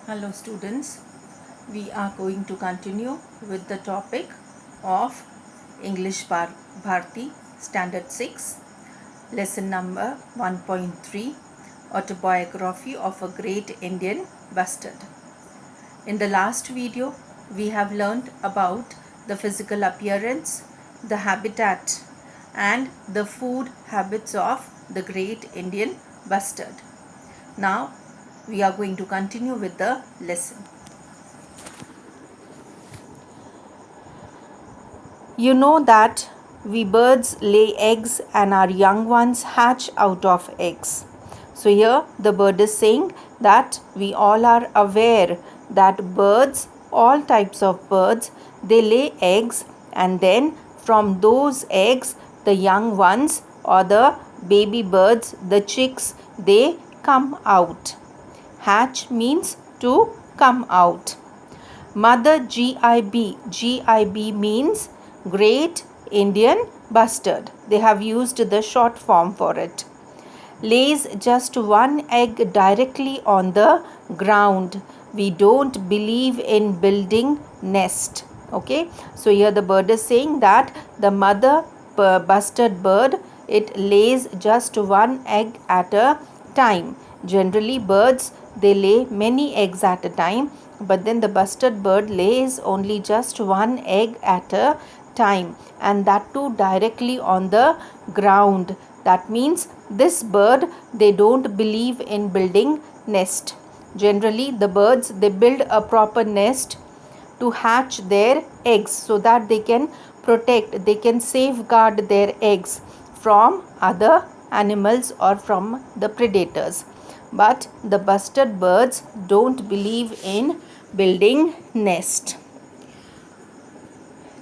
Hello students, we are going to continue with the topic of English Bharti Standard 6, lesson number 1.3, Autobiography of a Great Indian Bustard. In the last video, we have learnt about the physical appearance, the habitat and the food habits of the Great Indian Bustard. Now, we are going to continue with the lesson. You know that we birds lay eggs and our young ones hatch out of eggs. So here the bird is saying that we all are aware that birds, all types of birds, they lay eggs and then from those eggs the young ones or the baby birds, the chicks, they come out. Hatch means to come out. Mother GIB means Great Indian Bustard. They have used the short form for it. Lays just one egg directly on the ground. We don't believe in building nest. Okay, so here the bird is saying that the mother bustard bird, it lays just one egg at a time. Generally birds, they lay many eggs at a time, but then the bustard bird lays only just one egg at a time, and that too directly on the ground. That means this bird, they don't believe in building nest. Generally the birds, they build a proper nest to hatch their eggs so that they can protect, they can safeguard their eggs from other animals or from the predators. But the bustard birds don't believe in building nest.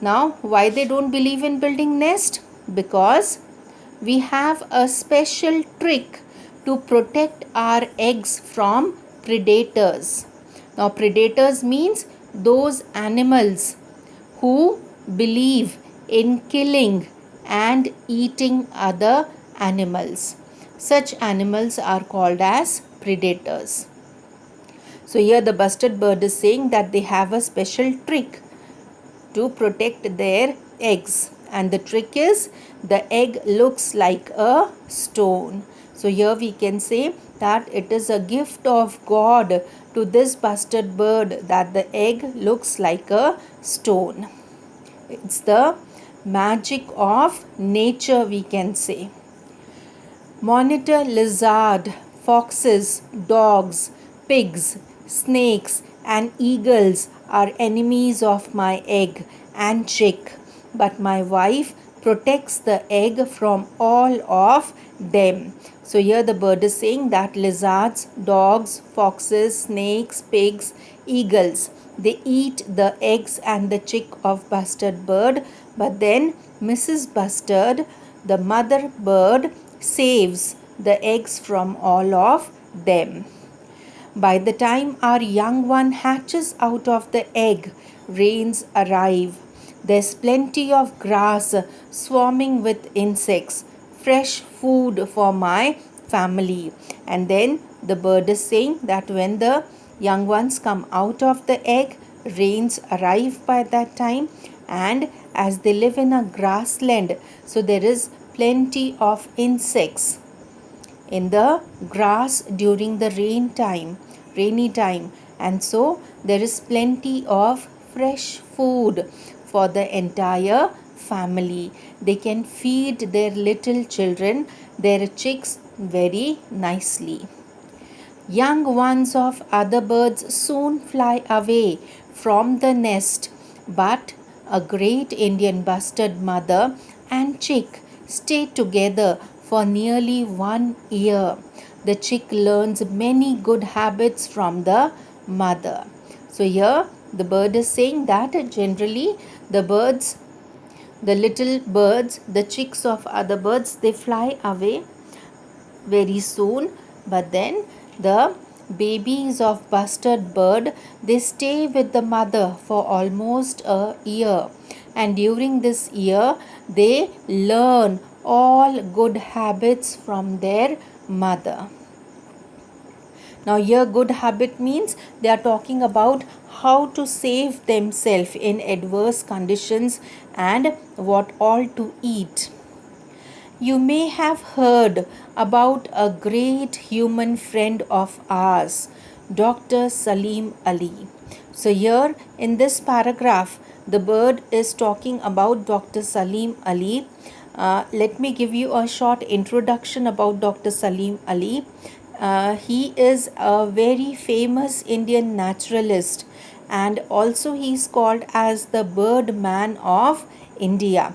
Now, why they don't believe in building nest? Because we have a special trick to protect our eggs from predators. Now, predators means those animals who believe in killing and eating other animals. Such animals are called as predators. So here the bustard bird is saying that they have a special trick to protect their eggs, and the trick is the egg looks like a stone. So here we can say that it is a gift of God to this bustard bird that the egg looks like a stone. It's the magic of nature, we can say. Monitor lizard, foxes, dogs, pigs, snakes and eagles are enemies of my egg and chick, but my wife protects the egg from all of them. So here the bird is saying that lizards, dogs, foxes, snakes, pigs, eagles, they eat the eggs and the chick of bustard bird, but then Mrs. Bustard, the mother bird, saves the eggs from all of them. By the time our young one hatches out of the egg, rains arrive. There's plenty of grass swarming with insects, fresh food for my family. And then the bird is saying that when the young ones come out of the egg, rains arrive by that time, and as they live in a grassland, so there is plenty of insects in the grass during the rainy time, and so there is plenty of fresh food for the entire family. They can feed their little children, their chicks, very nicely. Young ones of other birds soon fly away from the nest, but a great Indian bustard mother and chick stay together for nearly 1 year. The chick learns many good habits from the mother. So here the bird is saying that generally the birds, the little birds, the chicks of other birds, they fly away very soon, but then the babies of bustard bird, they stay with the mother for almost a year, and during this year they learn all good habits from their mother. Now here good habit means they are talking about how to save themselves in adverse conditions and what all to eat. You may have heard about a great human friend of ours, Dr. Salim Ali. So, here in this paragraph, the bird is talking about Dr. Salim Ali. Let me give you a short introduction about Dr. Salim Ali. He is a very famous Indian naturalist, and also he is called as the bird man of India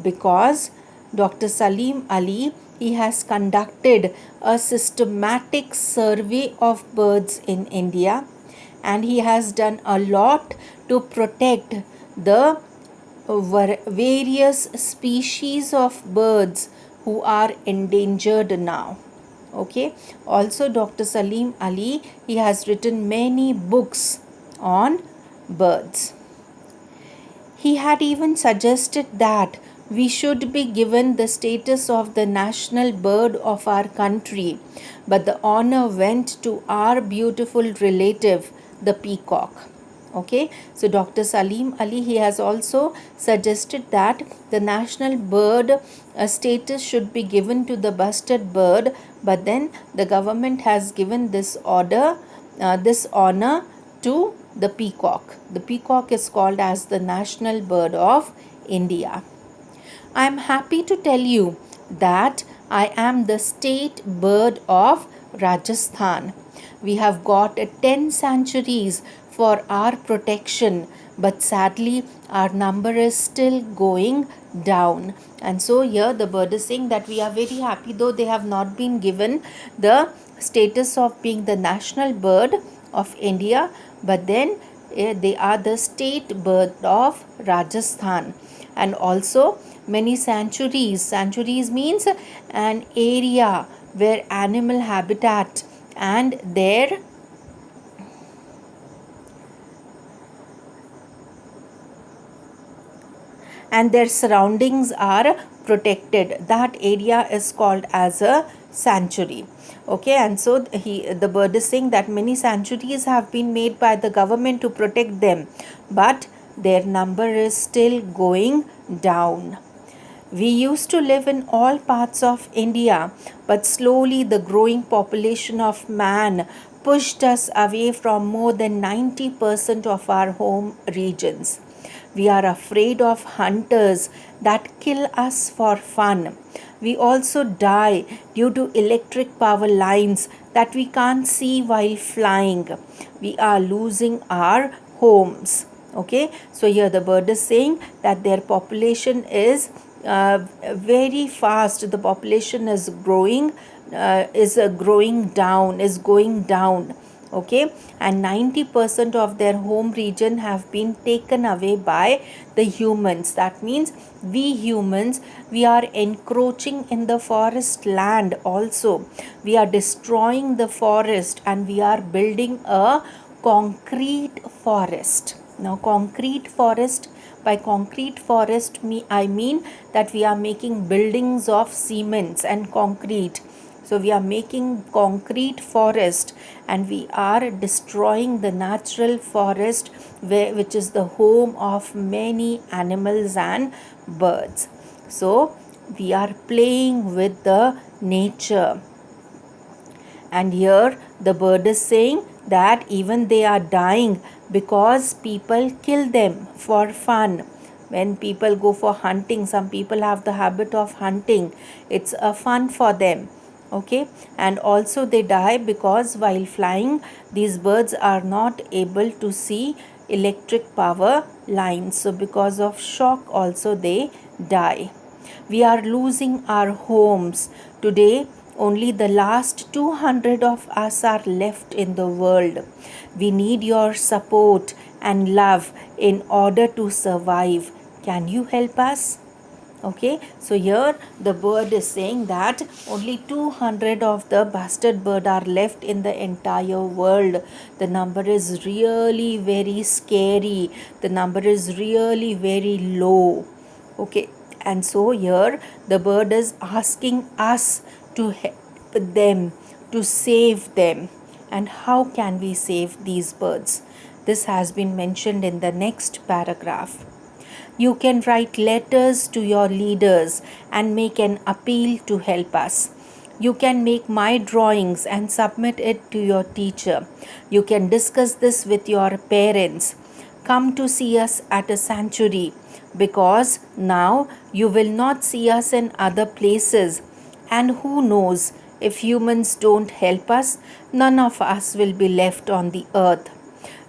because Dr. Salim Ali, he has conducted a systematic survey of birds in India, and he has done a lot to protect the various species of birds who are endangered now. Okay, also Dr. Salim Ali, he has written many books on birds. He had even suggested that we should be given the status of the national bird of our country, but the honor went to our beautiful relative, the peacock. Okay, so Dr. Salim Ali, he has also suggested that the national bird status should be given to the bustard bird, but then the government has given this this honor to the peacock. The peacock is called as the national bird of India. I am happy to tell you that I am the state bird of Rajasthan. We have got 10 sanctuaries for our protection, but sadly, our number is still going down. And so, here the bird is saying that we are very happy, though they have not been given the status of being the national bird of India, but then they are the state bird of Rajasthan. And also, many sanctuaries. Sanctuaries means an area where animal habitat and their surroundings are protected. That area is called as a sanctuary. Okay, and so the bird is saying that many sanctuaries have been made by the government to protect them, but their number is still going down. We used to live in all parts of India, but slowly the growing population of man pushed us away from more than 90% of our home regions. We are afraid of hunters that kill us for fun. We also die due to electric power lines that we can't see while flying. We are losing our homes. Okay, so here the bird is saying that their population is very fast. The population is growing, is going down. Okay, and 90% of their home region have been taken away by the humans. That means we humans, we are encroaching in the forest land also. We are destroying the forest and we are building a concrete forest. Now concrete forest, by concrete forest I mean that we are making buildings of cements and concrete. So we are making concrete forest and we are destroying the natural forest which is the home of many animals and birds. So we are playing with the nature. And here the bird is saying that even they are dying because people kill them for fun. When people go for hunting, some people have the habit of hunting. It's a fun for them. Okay, and also they die because while flying, these birds are not able to see electric power lines. So because of shock also they die. We are losing our homes. Today, only the last 200 of us are left in the world. We need your support and love in order to survive. Can you help us? Okay, so here the bird is saying that only 200 of the bastard bird are left in the entire world. The number is really very scary. The number is really very low. Okay, and so here the bird is asking us to help them, to save them. And how can we save these birds? This has been mentioned in the next paragraph. You can write letters to your leaders and make an appeal to help us. You can make my drawings and submit it to your teacher. You can discuss this with your parents. Come to see us at a sanctuary, because now you will not see us in other places. And who knows, if humans don't help us, none of us will be left on the earth.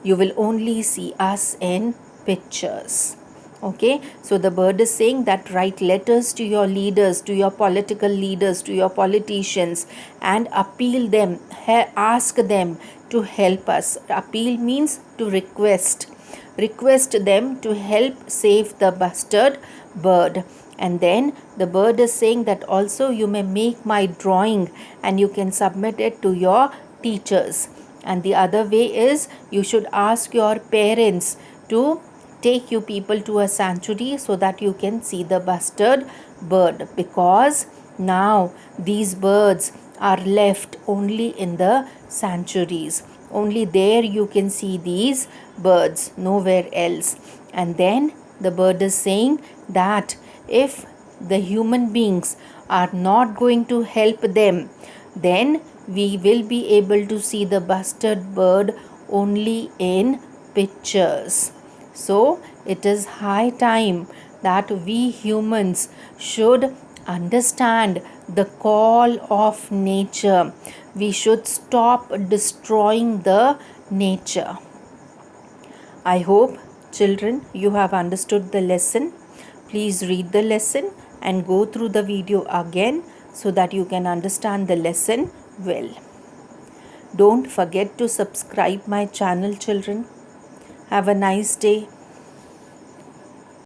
You will only see us in pictures. Okay, so the bird is saying that write letters to your leaders, to your political leaders, to your politicians, and appeal them, ask them to help us. Appeal means to request. Request them to help save the bastard bird. And then the bird is saying that also you may make my drawing and you can submit it to your teachers. And the other way is you should ask your parents to take you people to a sanctuary so that you can see the bastard bird, because now these birds are left only in the sanctuaries. Only there you can see these birds, nowhere else. And then the bird is saying that if the human beings are not going to help them, then we will be able to see the bastard bird only in pictures. So it is high time that we humans should understand the call of nature. We should stop destroying the nature. I hope, children, you have understood the lesson. Please read the lesson and go through the video again so that you can understand the lesson well. Don't forget to subscribe my channel, children. Have a nice day.